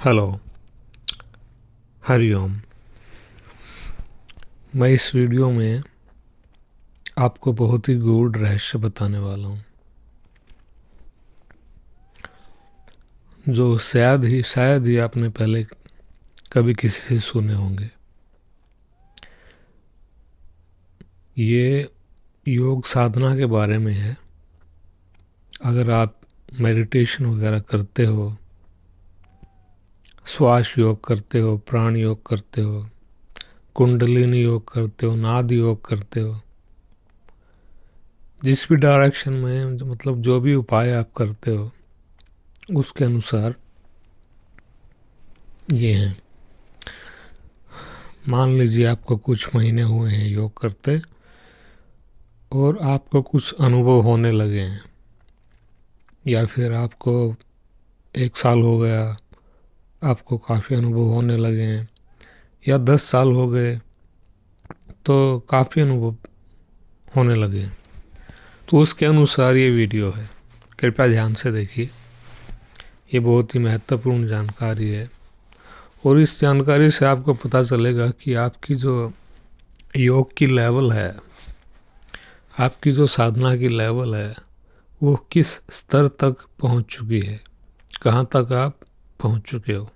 Hello, Hariom. मैं इस video में आपको बहुत ही गूढ़ रहस्य बताने वाला हूँ, जो शायद ही आपने पहले कभी किसी से सुने होंगे। ये योग साधना के बारे में है। अगर आप मेडिटेशन वगैरह करते हो, श्वास योग करते हो, प्राण योग करते हो, कुंडलिनी योग करते हो, नाद योग करते हो, जिस भी डायरेक्शन में मतलब जो भी उपाय आप करते हो उसके अनुसार ये हैं। मान लीजिए आपको कुछ महीने हुए हैं योग करते और आपको कुछ अनुभव होने लगे हैं, या फिर आपको 1 साल हो गया, आपको काफ़ी अनुभव होने लगे हैं, या 10 साल हो गए तो काफ़ी अनुभव होने लगे हैं। तो उसके अनुसार ये वीडियो है, कृपया ध्यान से देखिए। ये बहुत ही महत्वपूर्ण जानकारी है और इस जानकारी से आपको पता चलेगा कि आपकी जो योग की लेवल है, आपकी जो साधना की लेवल है, वो किस स्तर तक पहुंच चुकी है, कहाँ तक आप पहुंच चुके हो।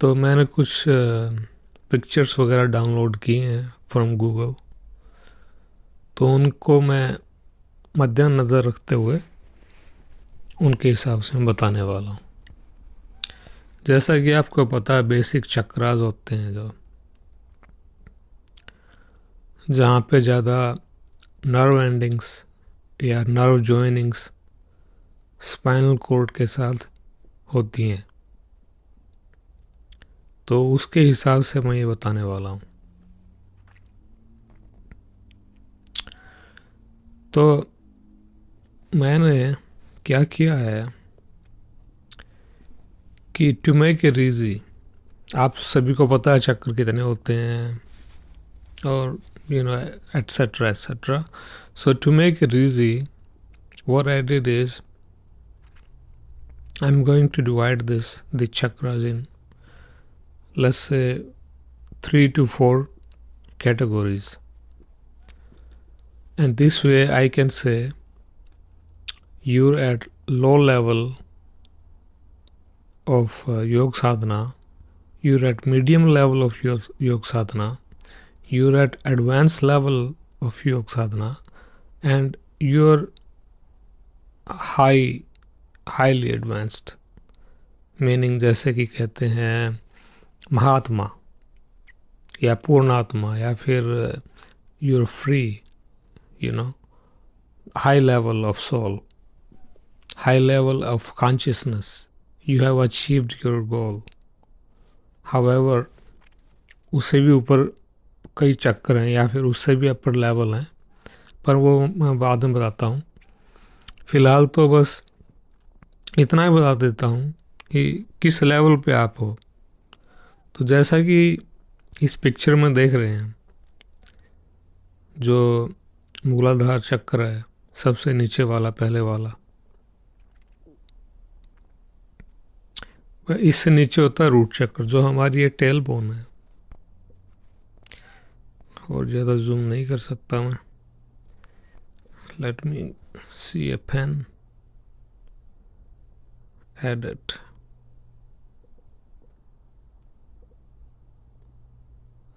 तो मैंने कुछ पिक्चर्स वगैरह डाउनलोड किए हैं फ्रॉम गूगल, तो उनको मैं मद्देनज़र रखते हुए उनके हिसाब से मैं बताने वाला हूँ। जैसा कि आपको पता है, बेसिक चक्रास होते हैं जो जहाँ पे ज़्यादा नर्व एंडिंग्स या नर्व जॉइनिंग्स स्पाइनल कोर्ड के साथ होती हैं, तो उसके हिसाब से मैं ये बताने वाला हूँ। तो मैंने क्या किया है कि टू मेक इट इजी, आप सभी को पता है चक्र कितने होते हैं और etcetera etcetera. So to make it easy, what I did is I'm going to divide the chakras in, let's say, 3 to 4 categories, and this way I can say you're at low level of yoga sadhana, you're at medium level of yoga sadhana, you're at advanced level of yoga sadhana, and you're highly advanced, meaning जैसे कि कहते हैं महात्मा या पूर्णात्मा, या फिर you're free, high level of soul, high level of consciousness, you have achieved your goal. However, उससे भी ऊपर कई चक्र हैं या फिर उससे भी अपर लेवल हैं, पर वो मैं बाद में बताता हूँ। फ़िलहाल तो बस इतना ही बता देता हूँ कि किस लेवल पे आप हो। तो जैसा कि इस पिक्चर में देख रहे हैं, जो मूलाधार चक्र है, सबसे नीचे वाला, पहले वाला, इससे नीचे होता है रूट चक्र, जो हमारी ये टेल बोन है। और ज़्यादा जूम नहीं कर सकता मैं। Let me see a pen, edit,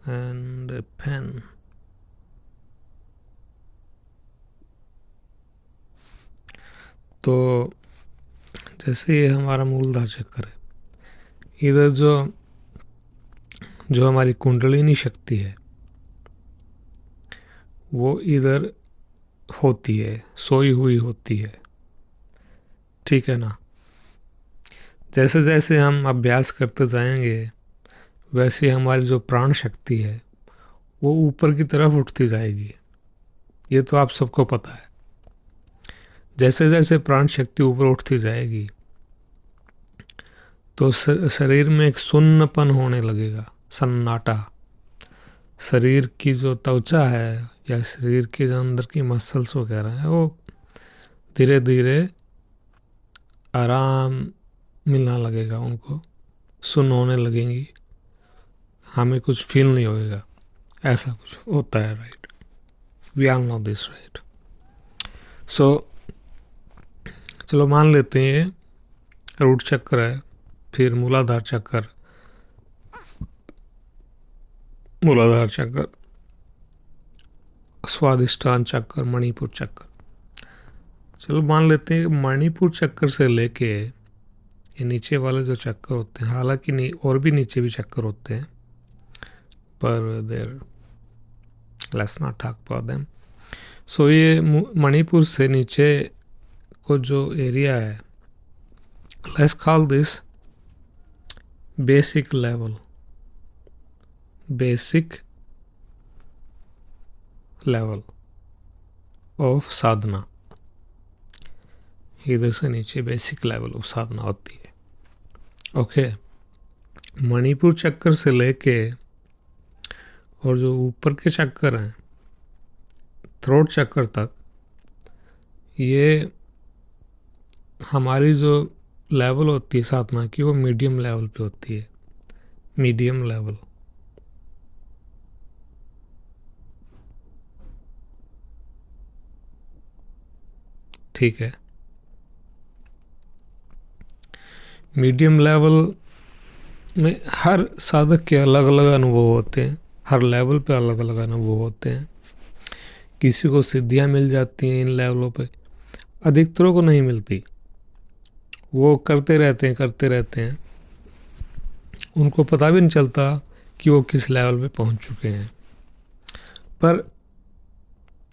and a pen. तो जैसे ये हमारा मूलधार चक्र है, इधर जो हमारी कुंडलिनी शक्ति है वो इधर होती है, सोई हुई होती है, ठीक है ना। जैसे जैसे हम अभ्यास करते जाएंगे वैसे हमारी जो प्राण शक्ति है वो ऊपर की तरफ उठती जाएगी। ये तो आप सबको पता है। जैसे जैसे प्राण शक्ति ऊपर उठती जाएगी तो शरीर में एक सुन्नपन होने लगेगा, सन्नाटा। शरीर की जो त्वचा है या शरीर के जो अंदर की मसल्स वगैरह है वो धीरे धीरे आराम मिलना लगेगा उनको, सुन्न होने लगेंगी, हमें कुछ फील नहीं होएगा, ऐसा कुछ होता है, right? We all know this, right? So चलो मान लेते हैं ये रूट चक्र है, फिर मूलाधार चक्र, मूलाधार चक्र, स्वादिष्टान चक्र, मणिपुर चक्र। चलो मान लेते हैं मणिपुर चक्र से लेके ये नीचे वाले जो चक्कर होते हैं, हालांकि और भी नीचे भी चक्कर होते हैं, पर there let's not talk about them. So ये मणिपुर से नीचे को जो एरिया है, let's call this basic level, basic level of साधना। इधर से नीचे बेसिक लेवल ऑफ साधना होती है, ओके? मणिपुर चक्कर से लेके और जो ऊपर के चक्कर हैं थ्रोट चक्कर तक, ये हमारी जो लेवल होती है साधना की, वो मीडियम लेवल पे होती है, मीडियम लेवल। ठीक है, मीडियम लेवल में हर साधक के अलग अलग अनुभव होते हैं, हर लेवल पे अलग अलग अनुभव होते हैं। किसी को सिद्धियां मिल जाती हैं इन लेवलों पे, अधिकतरों को नहीं मिलती, वो करते रहते हैं, उनको पता भी नहीं चलता कि वो किस लेवल पे पहुंच चुके हैं। पर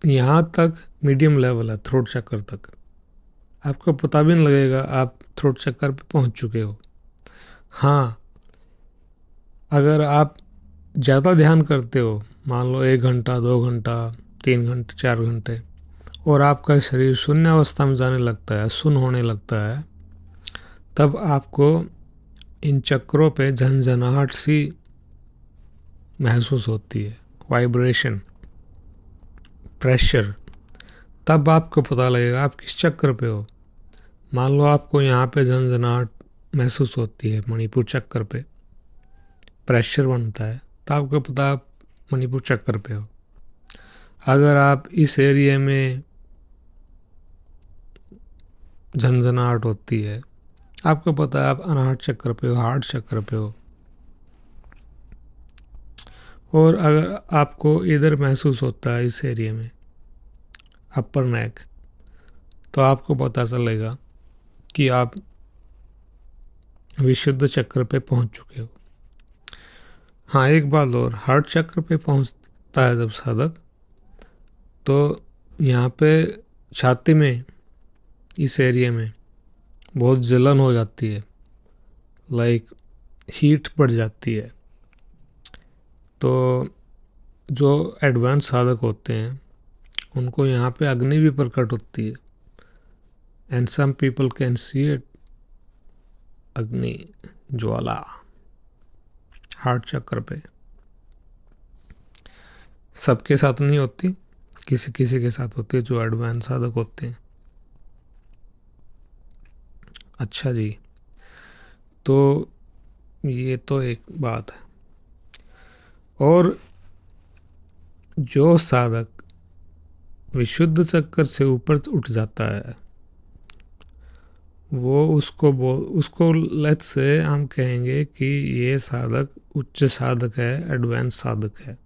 यहाँ तक मीडियम लेवल है, थ्रोट चक्कर तक, आपको पता भी नहीं लगेगा आप थ्रोट चक्कर पे पहुंच चुके हो। हाँ, अगर आप ज़्यादा ध्यान करते हो, मान लो 1 घंटा 2 घंटा 3 घंटे 4 घंटे, और आपका शरीर शून्य अवस्था में जाने लगता है, शून्य होने लगता है, तब आपको इन चक्रों पे झंझनाहट सी महसूस होती है, वाइब्रेशन, प्रेशर। तब आपको पता लगेगा आप किस चक्र पे हो। मान लो आपको यहाँ पे झंझनाहट महसूस होती है, मणिपुर चक्र पे प्रेशर बनता है, तो आपको पता आप मणिपुर चक्र पे हो। अगर आप इस एरिया में झंझनाहट होती है, आपको पता है आप अनाहट चक्र पे हो, हार्ट चक्र पे हो। और अगर आपको इधर महसूस होता है इस एरिया में अपर नेक, तो आपको पता चलेगा कि आप विशुद्ध चक्र पे पहुंच चुके हो। हाँ, एक बात और, हार्ट चक्र पे पहुंचता है जब साधक, तो यहाँ पे छाती में, इस एरिया में बहुत जलन हो जाती है, लाइक हीट बढ़ जाती है। तो जो एडवांस साधक होते हैं उनको यहाँ पे अग्नि भी प्रकट होती है, and some people can see it, अग्नि ज्वाला हार्ट चक्र पे। सबके साथ नहीं होती, किसी किसी के साथ होती है जो एडवांस साधक होते हैं। अच्छा जी, तो ये तो एक बात है। और जो साधक विशुद्ध चक्कर से ऊपर उठ जाता है, वो उसको लेट्स से हम कहेंगे कि ये साधक उच्च साधक है, एडवांस साधक है,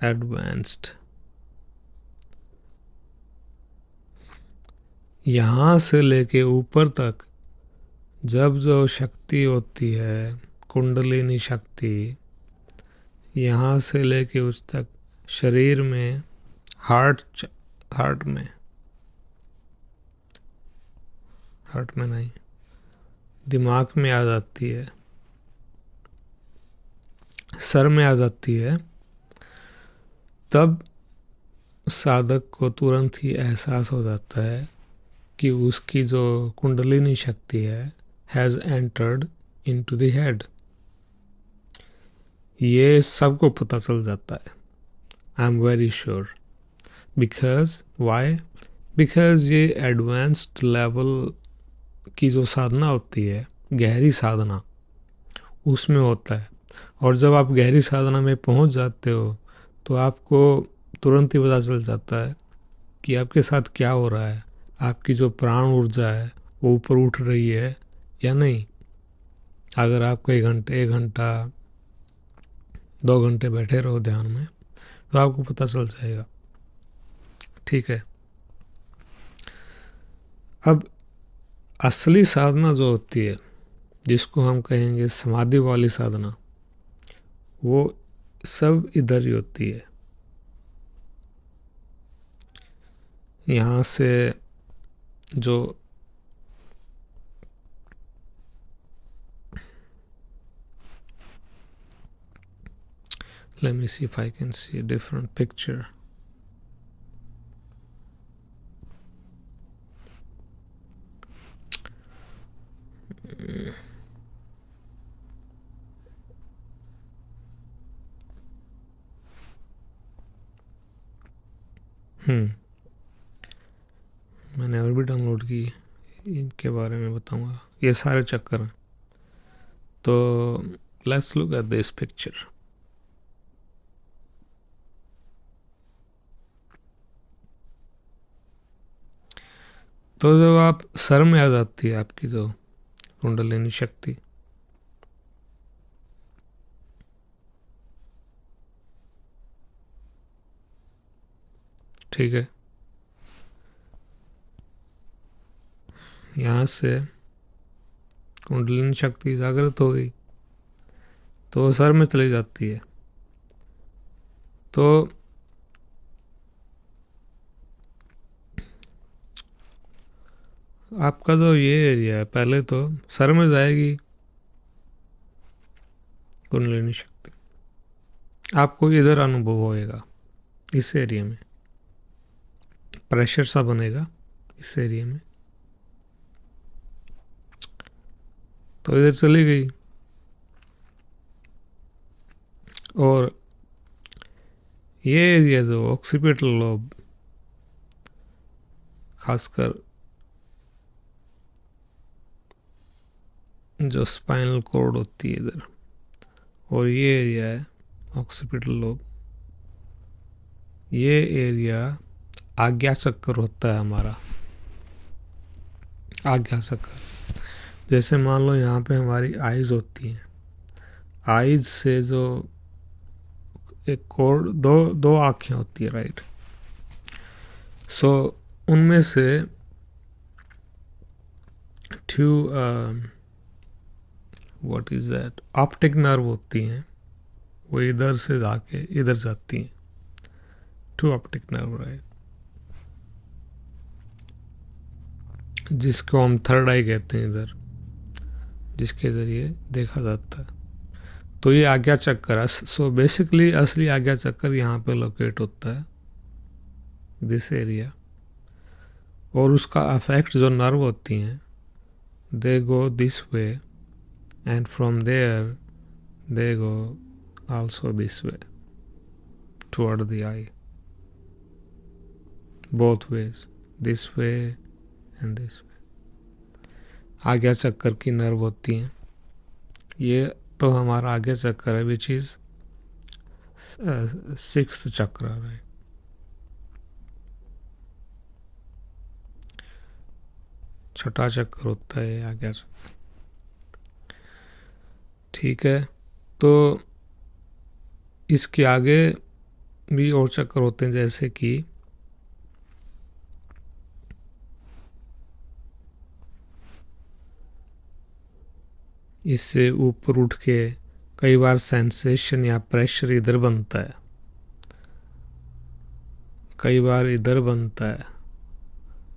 एडवांस्ड। यहाँ से लेके ऊपर तक जब जो शक्ति होती है, कुंडलिनी शक्ति, यहाँ से लेके उस तक शरीर में, हार्ट में नहीं, दिमाग में आ जाती है, सर में आ जाती है, तब साधक को तुरंत ही एहसास हो जाता है कि उसकी जो कुंडलिनी शक्ति है has entered into the head. ये सबको पता चल जाता है, I am very sure. Because why? Because ये एडवांस्ड लेवल की जो साधना होती है गहरी साधना उसमें होता है। और जब आप गहरी साधना में पहुंच जाते हो तो आपको तुरंत ही पता चल जाता है कि आपके साथ क्या हो रहा है, आपकी जो प्राण ऊर्जा है वो ऊपर उठ रही है या नहीं। अगर आप कई घंटे, 1 घंटा 2 घंटे बैठे रहो ध्यान में तो आपको पता चल जाएगा। ठीक है। अब असली साधना जो होती है, जिसको हम कहेंगे समाधि वाली साधना, वो सब इधर ही होती है। यहाँ से जो let me see if I can see a different picture. मैंने और भी डाउनलोड की, इनके बारे में बताऊंगा। ये सारे चक्कर हैं। तो let's look at this picture. तो जब आप सर में आ जाती है आपकी जो कुंडलिनी शक्ति, ठीक है, यहाँ से कुंडलिनी शक्ति जागृत हो गई तो वो सर में चली जाती है। तो आपका जो ये एरिया है, पहले तो सर में जाएगी कुंडलिनी शक्ति, आपको इधर अनुभव होएगा, इस एरिया में प्रेशर सा बनेगा इस एरिया में। तो इधर चली गई और ये एरिया जो ऑक्सीपिटल लोब, खासकर जो स्पाइनल कॉर्ड होती है इधर, और ये एरिया है ऑक्सीपिटल लोब, ये एरिया आज्ञा चक्कर होता है हमारा। आज्ञा चक्कर, जैसे मान लो यहाँ पे हमारी आइज होती हैं, आइज से जो एक कॉर्ड, दो आँखें होती है, राइट। सो उनमें से two what is that, optic nerve होती हैं, वो इधर से जाके इधर जाती हैं, टू ऑप्टिक नर्व, राइट, जिसको हम थर्ड आई कहते हैं इधर, जिसके ज़रिए देखा जाता है। तो ये आज्ञा चक्कर है। सो बेसिकली असली आज्ञा चक्कर यहाँ पे लोकेट होता है, दिस एरिया। और उसका अफेक्ट जो नर्व होती हैं, they go this way and from there they go also this way toward the eye, both ways, this way and this way. आज्ञा चक्कर की नर्व होती हैं। ये तो हमारा आज्ञा चक्कर है, विच इज 6th चक्र है। छठा चक्र होता है आज्ञा चक्र, ठीक है। तो इसके आगे भी और चक्र होते हैं, जैसे कि इससे ऊपर उठ के कई बार सेंसेशन या प्रेशर इधर बनता है, कई बार इधर बनता है।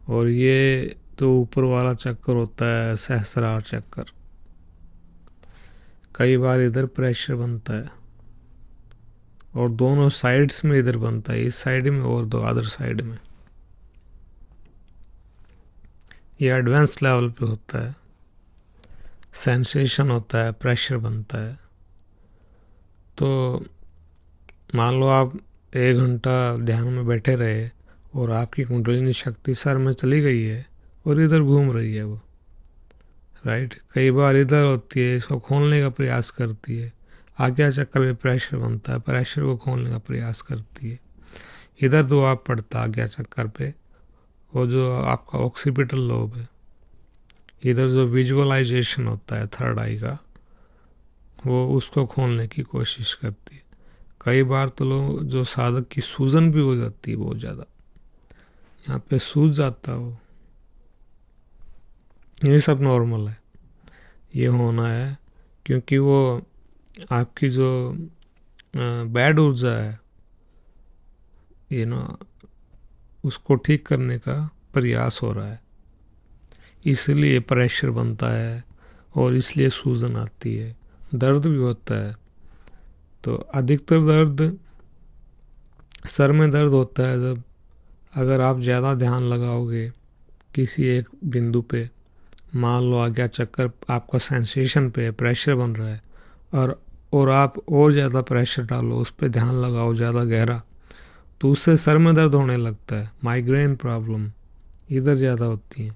और ये तो ऊपर वाला चक्कर होता है सहस्रार चक्कर, कई बार इधर प्रेशर बनता है और दोनों साइड्स में इधर बनता है, इस साइड में और दो अदर साइड में। ये एडवांस लेवल पे होता है, सेंसेशन होता है, प्रेशर बनता है। तो मान लो आप 1 घंटा ध्यान में बैठे रहे और आपकी कुंडलिनी शक्ति सर में चली गई है और इधर घूम रही है वो, राइट। कई बार इधर होती है, इसको खोलने का प्रयास करती है, आज्ञा चक्र में प्रेशर बनता है, प्रेशर को खोलने का प्रयास करती है। इधर दबाव पड़ता है आज्ञा चक्र पे, वो जो आपका ऑक्सीपिटल लोब है, इधर जो विजुअलाइजेशन होता है थर्ड आई का, वो उसको खोलने की कोशिश करती है। कई बार तो लोग जो साधक की सूजन भी हो जाती है बहुत ज़्यादा, यहाँ पे सूज जाता हो, ये सब नॉर्मल है, ये होना है, क्योंकि वो आपकी जो बैड ऊर्जा है, ये ना, उसको ठीक करने का प्रयास हो रहा है, इसलिए प्रेशर बनता है और इसलिए सूजन आती है, दर्द भी होता है। तो अधिकतर दर्द सर में दर्द होता है जब, अगर आप ज़्यादा ध्यान लगाओगे किसी एक बिंदु पे, मान लो आज्ञा चक्कर आपका सेंसेशन पे है, प्रेशर बन रहा है, और आप और ज़्यादा प्रेशर डालो, उस पर ध्यान लगाओ ज़्यादा गहरा, तो उससे सर में दर्द होने लगता है। माइग्रेन प्रॉब्लम इधर ज़्यादा होती है,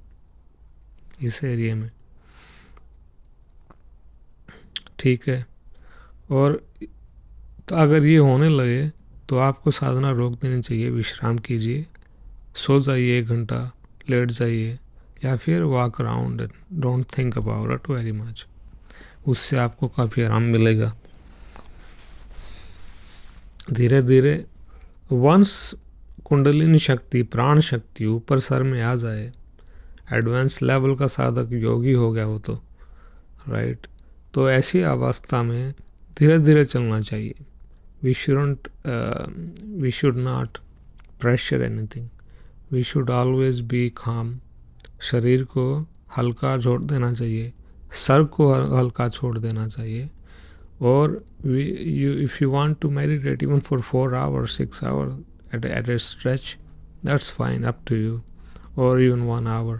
इस एरिया में, ठीक है। और तो अगर ये होने लगे तो आपको साधना रोक देनी चाहिए, विश्राम कीजिए, सो जाइए 1 घंटा, लेट जाइए, या फिर walk around, don't think about it very much, उससे आपको काफ़ी आराम मिलेगा। धीरे धीरे वंस कुंडलिनी शक्ति, प्राण शक्ति ऊपर सर में आ जाए, एडवांस लेवल का साधक योगी हो गया हो तो, राइट, तो ऐसी अवस्था में धीरे धीरे चलना चाहिए। We should not pressure anything, we should always be calm। शरीर को हल्का छोड़ देना चाहिए, सर को हल्का छोड़ देना चाहिए। और if you want to meditate even for 4 hours 6 hours at a stretch, that's fine, up to you, or even 1 hour।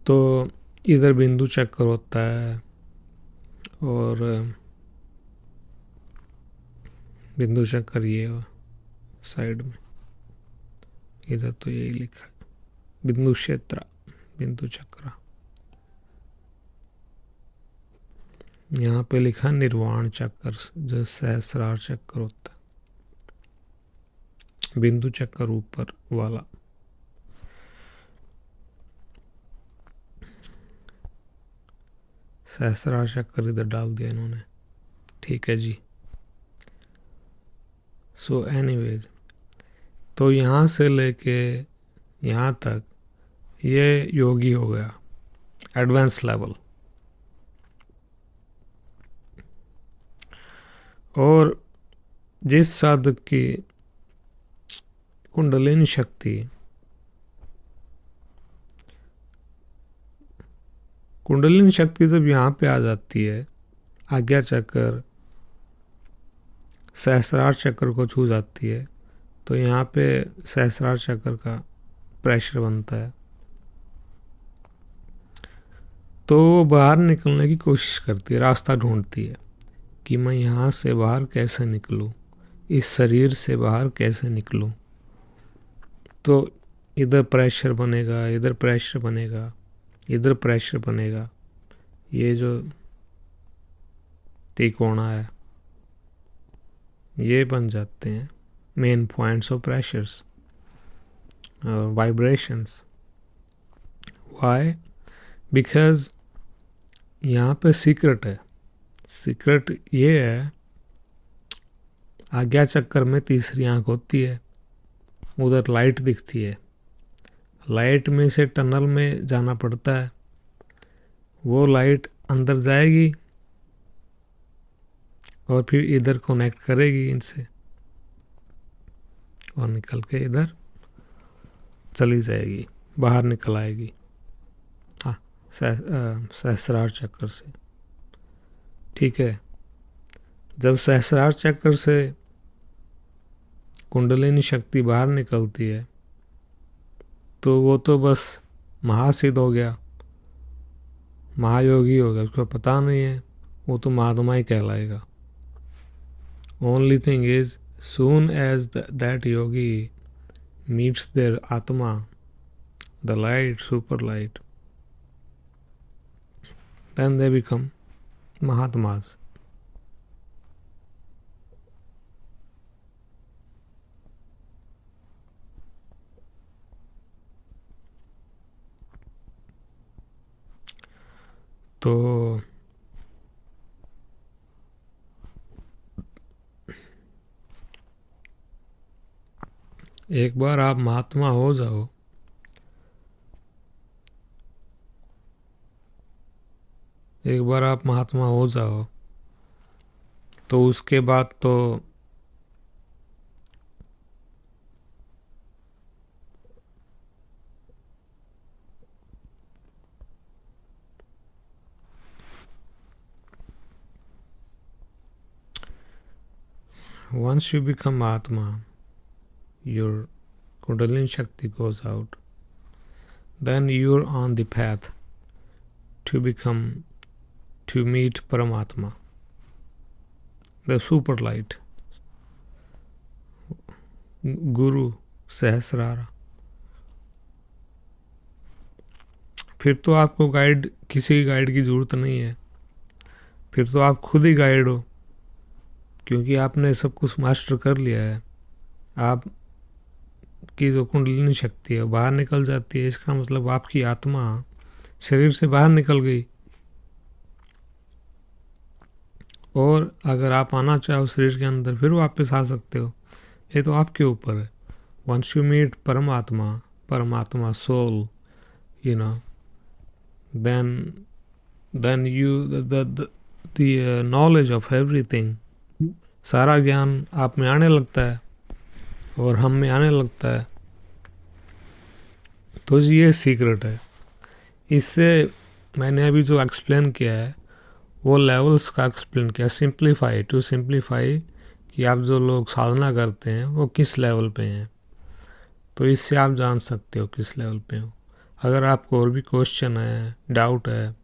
तो इधर बिंदु चक्कर होता है, और बिंदु चक्कर ये साइड में, इधर तो यही लिखा है, बिंदु क्षेत्र, बिंदु चक्र, यहाँ पे लिखा निर्वाण चक्र, जो सहस्रार चक्र होता है, बिंदु चक्र ऊपर वाला। सहस्रार चक्र इधर डाल दिया इन्होंने, ठीक है जी। सो एनीवेज, तो यहाँ से लेके यहाँ तक ये योगी हो गया, एडवांस लेवल। और जिस साधक की कुंडलिनी शक्ति, कुंडलिनी शक्ति जब यहाँ पे आ जाती है, आज्ञा चक्र सहस्रार चक्र को छू जाती है, तो यहाँ पे सहस्रार चक्र का प्रेशर बनता है, तो वो बाहर निकलने की कोशिश करती है, रास्ता ढूंढती है कि मैं यहाँ से बाहर कैसे निकलूँ, इस शरीर से बाहर कैसे निकलूँ। तो इधर प्रेशर बनेगा, इधर प्रेशर बनेगा, इधर प्रेशर बनेगा, ये जो त्रिकोणा है, ये बन जाते हैं main points of pressures, vibrations. Why? Because यहाँ पे सीक्रेट है, सीक्रेट ये है, आज्ञा चक्कर में तीसरी आंख होती है, उधर लाइट दिखती है, लाइट में से टनल में जाना पड़ता है, वो लाइट अंदर जाएगी और फिर इधर कनेक्ट करेगी इनसे, और निकल के इधर चली जाएगी, बाहर निकल आएगी, हाँ, सहस्रार चक्र से, ठीक है। जब सहस्रार चक्र से कुंडलिनी शक्ति बाहर निकलती है, तो वो तो बस महासिद्ध हो गया, महायोगी हो गया, उसको पता नहीं है, वो तो महात्मा ही कहलाएगा। Only thing is, soon as that yogi meets their atma, the light, super light, then they become Mahatmas. तो एक बार आप महात्मा हो जाओ, एक बार आप महात्मा हो जाओ तो उसके बाद तो once you become Mahatma, your Kundalini Shakti goes out. Then you're on the path to meet Paramatma, the super light, Guru Sahasrara. फिर तो आपको किसी गाइड की ज़रूरत नहीं है, फिर तो आप खुद ही गाइड हो, क्योंकि आपने सब कुछ मास्टर कर लिया है। आप की जो कुंडलिनी शक्ति है बाहर निकल जाती है, इसका मतलब आपकी आत्मा शरीर से बाहर निकल गई। और अगर आप आना चाहो शरीर के अंदर फिर वापस आ सकते हो, ये तो आपके ऊपर है। वंस यू मीट परमात्मा soul, you know, then you the knowledge of everything, सारा ज्ञान आप में आने लगता है और हम में आने लगता है। तो ये सीक्रेट है। इससे मैंने अभी जो एक्सप्लेन किया है वो लेवल्स का एक्सप्लेन किया, सिंप्लीफाई कि आप जो लोग साधना करते हैं वो किस लेवल पे हैं। तो इससे आप जान सकते हो किस लेवल पे हो। अगर आपको और भी क्वेश्चन है, डाउट है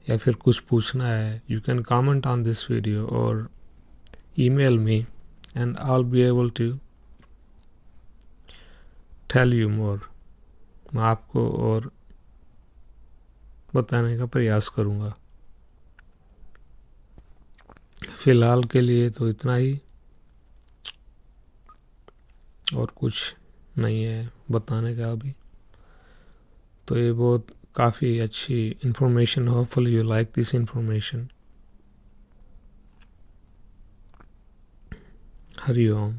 या फिर कुछ पूछना है, you can comment on this video और email me and I'll be able to tell you more. मैं आपको और बताने का प्रयास करूँगा। फ़िलहाल के लिए तो इतना ही, और कुछ नहीं है बताने का अभी। तो ये बहुत काफ़ी अच्छी information, hopefully you like this information. Hari Om.